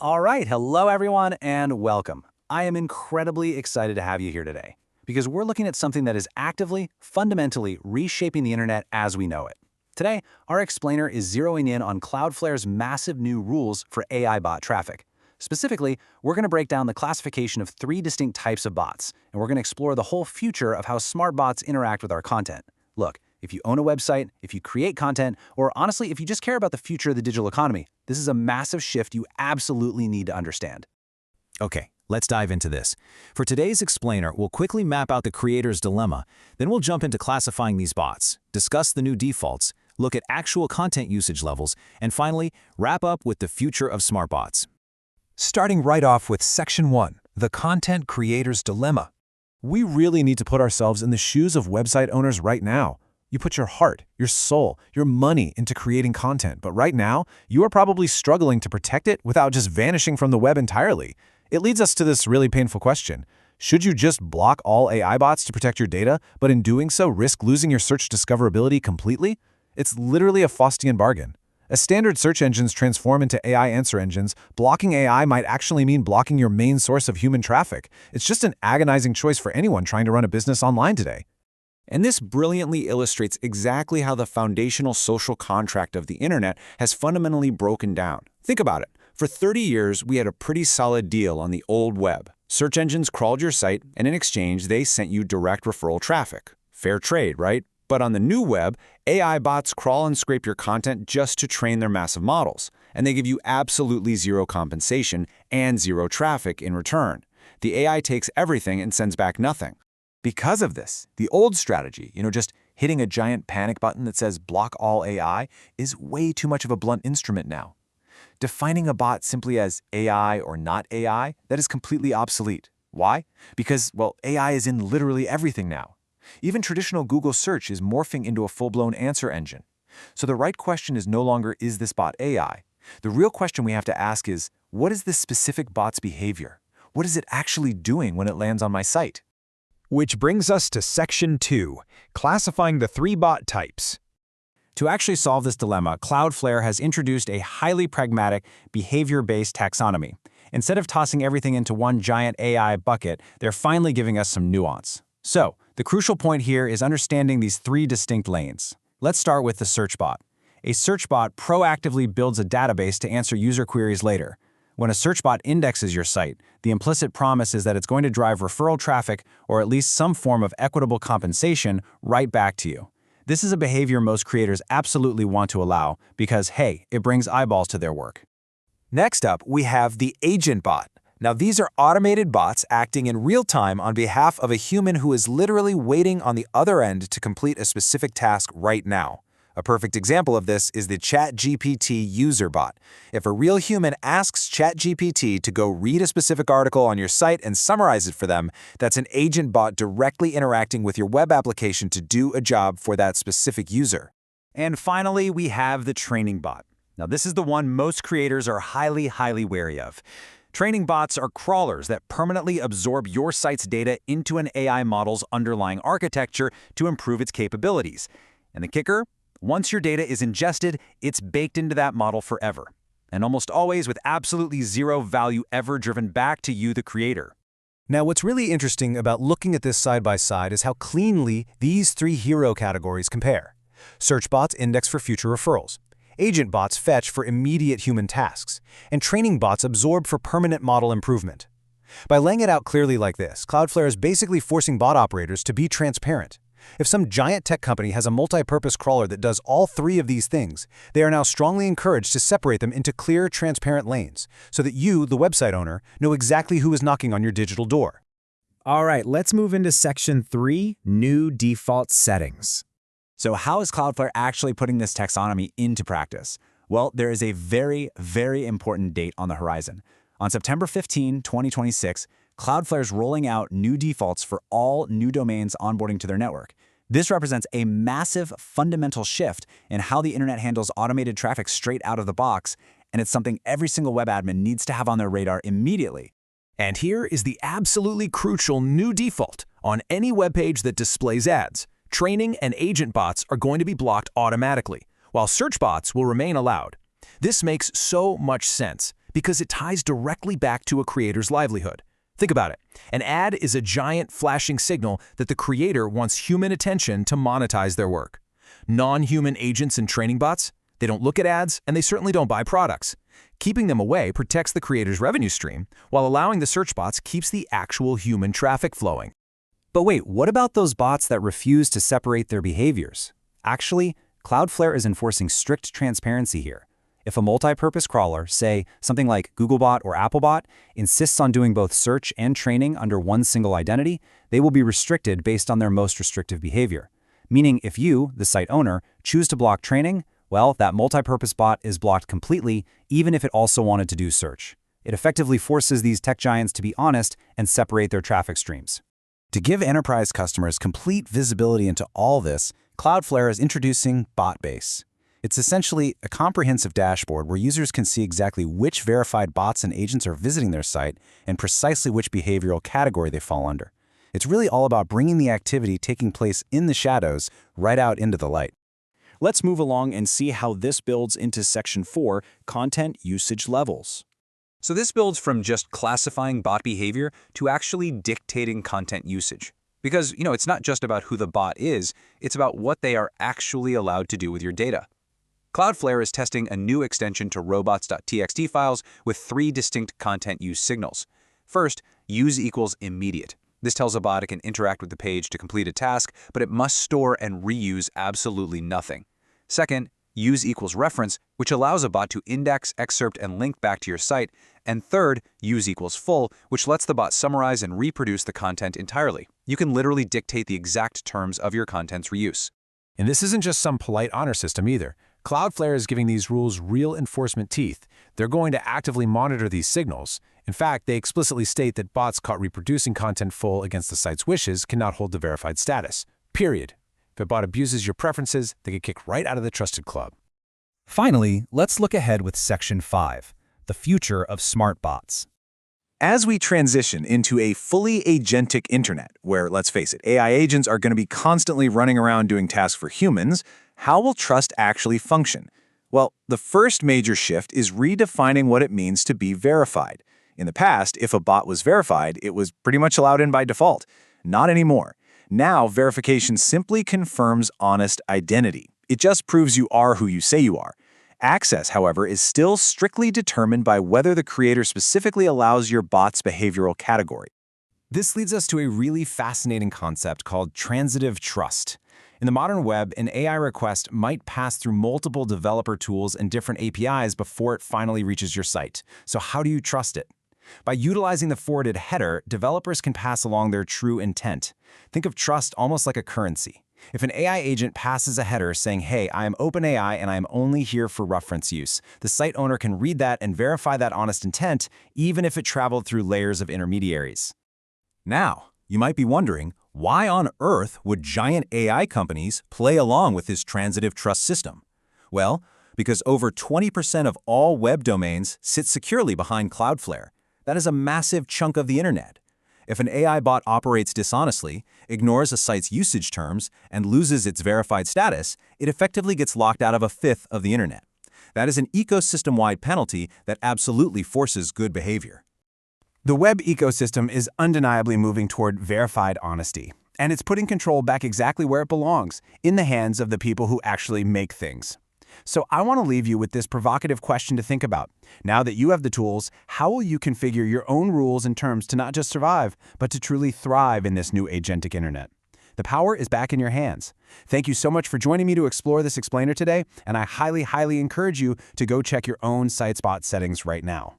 All right, hello everyone and welcome. I am incredibly excited to have you here today because we're looking at something that is actively, fundamentally reshaping the internet as we know it. Today, our explainer is zeroing in on Cloudflare's massive new rules for AI bot traffic. Specifically, we're going to break down the classification of 3 distinct types of bots, and we're going to explore the whole future of how smart bots interact with our content. Look, if you own a website, if you create content, or honestly, if you just care about the future of the digital economy, this is a massive shift you absolutely need to understand. Okay, let's dive into this. For today's explainer, we'll quickly map out the creator's dilemma, then we'll jump into classifying these bots, discuss the new defaults, look at actual content usage levels, and finally, wrap up with the future of smart bots. Starting right off with Section 1, the content creator's dilemma. We really need to put ourselves in the shoes of website owners right now. You put your heart, your soul, your money into creating content, but right now, you are probably struggling to protect it without just vanishing from the web entirely. It leads us to this really painful question. Should you just block all AI bots to protect your data, but in doing so risk losing your search discoverability completely? It's literally a Faustian bargain. As standard search engines transform into AI answer engines, blocking AI might actually mean blocking your main source of human traffic. It's just an agonizing choice for anyone trying to run a business online today. And this brilliantly illustrates exactly how the foundational social contract of the internet has fundamentally broken down. Think about it. For 30 years, we had a pretty solid deal on the old web. Search engines crawled your site, and in exchange, they sent you direct referral traffic. Fair trade, right? But on the new web, AI bots crawl and scrape your content just to train their massive models, and they give you absolutely zero compensation and zero traffic in return. The AI takes everything and sends back nothing. Because of this, the old strategy, just hitting a giant panic button that says block all AI, is way too much of a blunt instrument now. Defining a bot simply as AI or not AI, that is completely obsolete. Why? Because, AI is in literally everything now. Even traditional Google search is morphing into a full-blown answer engine. So the right question is no longer, is this bot AI? The real question we have to ask is, what is this specific bot's behavior? What is it actually doing when it lands on my site? Which brings us to Section 2, classifying the 3 bot types. To actually solve this dilemma, Cloudflare has introduced a highly pragmatic, behavior-based taxonomy. Instead of tossing everything into one giant AI bucket, they're finally giving us some nuance. So, the crucial point here is understanding these 3 distinct lanes. Let's start with the search bot. A search bot proactively builds a database to answer user queries later. When a search bot indexes your site, the implicit promise is that it's going to drive referral traffic or at least some form of equitable compensation right back to you. This is a behavior most creators absolutely want to allow because, hey, it brings eyeballs to their work. Next up, we have the agent bot. Now, these are automated bots acting in real time on behalf of a human who is literally waiting on the other end to complete a specific task right now. A perfect example of this is the ChatGPT user bot. If a real human asks ChatGPT to go read a specific article on your site and summarize it for them, that's an agent bot directly interacting with your web application to do a job for that specific user. And finally, we have the training bot. Now, this is the one most creators are highly wary of. Training bots are crawlers that permanently absorb your site's data into an AI model's underlying architecture to improve its capabilities. And the kicker? Once your data is ingested, it's baked into that model forever. And almost always with absolutely zero value ever driven back to you, the creator. Now, what's really interesting about looking at this side by side is how cleanly these 3 hero categories compare. Search bots index for future referrals. Agent bots fetch for immediate human tasks, and training bots absorb for permanent model improvement. By laying it out clearly like this, Cloudflare is basically forcing bot operators to be transparent. If some giant tech company has a multi-purpose crawler that does all 3 of these things, they are now strongly encouraged to separate them into clear, transparent lanes, so that you, the website owner, know exactly who is knocking on your digital door. All right, let's move into Section 3, New Default Settings. So how is Cloudflare actually putting this taxonomy into practice? Well, there is a very important date on the horizon. On September 15, 2026, Cloudflare is rolling out new defaults for all new domains onboarding to their network. This represents a massive fundamental shift in how the internet handles automated traffic straight out of the box, and it's something every single web admin needs to have on their radar immediately. And here is the absolutely crucial new default on any web page that displays ads. Training and agent bots are going to be blocked automatically, while search bots will remain allowed. This makes so much sense because it ties directly back to a creator's livelihood. Think about it. An ad is a giant flashing signal that the creator wants human attention to monetize their work. Non-human agents and training bots, they don't look at ads and they certainly don't buy products. Keeping them away protects the creator's revenue stream, while allowing the search bots keeps the actual human traffic flowing. But wait, what about those bots that refuse to separate their behaviors? Actually, Cloudflare is enforcing strict transparency here. If a multi-purpose crawler, say something like Googlebot or Applebot, insists on doing both search and training under one single identity, they will be restricted based on their most restrictive behavior. Meaning if you, the site owner, choose to block training, well, that multi-purpose bot is blocked completely, even if it also wanted to do search. It effectively forces these tech giants to be honest and separate their traffic streams. To give enterprise customers complete visibility into all this, Cloudflare is introducing BotBase. It's essentially a comprehensive dashboard where users can see exactly which verified bots and agents are visiting their site and precisely which behavioral category they fall under. It's really all about bringing the activity taking place in the shadows right out into the light. Let's move along and see how this builds into Section 4, Content Usage Levels. So this builds from just classifying bot behavior to actually dictating content usage. Because, it's not just about who the bot is, it's about what they are actually allowed to do with your data. Cloudflare is testing a new extension to robots.txt files with 3 distinct content use signals. First, use equals immediate. This tells a bot it can interact with the page to complete a task, but it must store and reuse absolutely nothing. Second, use equals reference, which allows a bot to index, excerpt, and link back to your site. And third, use equals full, which lets the bot summarize and reproduce the content entirely. You can literally dictate the exact terms of your content's reuse. And this isn't just some polite honor system either. Cloudflare is giving these rules real enforcement teeth. They're going to actively monitor these signals. In fact, they explicitly state that bots caught reproducing content full against the site's wishes cannot hold the verified status. Period. If a bot abuses your preferences, they get kicked right out of the trusted club. Finally, let's look ahead with Section 5, the future of smart bots. As we transition into a fully agentic internet, where, let's face it, AI agents are going to be constantly running around doing tasks for humans, how will trust actually function? Well, the first major shift is redefining what it means to be verified. In the past, if a bot was verified, it was pretty much allowed in by default. Not anymore. Now, verification simply confirms honest identity. It just proves you are who you say you are. Access, however, is still strictly determined by whether the creator specifically allows your bot's behavioral category. This leads us to a really fascinating concept called transitive trust. In the modern web, an AI request might pass through multiple developer tools and different APIs before it finally reaches your site. So how do you trust it? By utilizing the forwarded header, developers can pass along their true intent. Think of trust almost like a currency. If an AI agent passes a header saying, "Hey, I am OpenAI and I am only here for reference use," the site owner can read that and verify that honest intent, even if it traveled through layers of intermediaries. Now, you might be wondering, why on earth would giant AI companies play along with this transitive trust system? Well, because over 20% of all web domains sit securely behind Cloudflare. That is a massive chunk of the internet. If an AI bot operates dishonestly, ignores a site's usage terms, and loses its verified status, it effectively gets locked out of a fifth of the internet. That is an ecosystem-wide penalty that absolutely forces good behavior. The web ecosystem is undeniably moving toward verified honesty, and it's putting control back exactly where it belongs, in the hands of the people who actually make things. So I want to leave you with this provocative question to think about. Now that you have the tools, how will you configure your own rules and terms to not just survive, but to truly thrive in this new agentic internet? The power is back in your hands. Thank you so much for joining me to explore this explainer today, and I highly encourage you to go check your own site spot settings right now.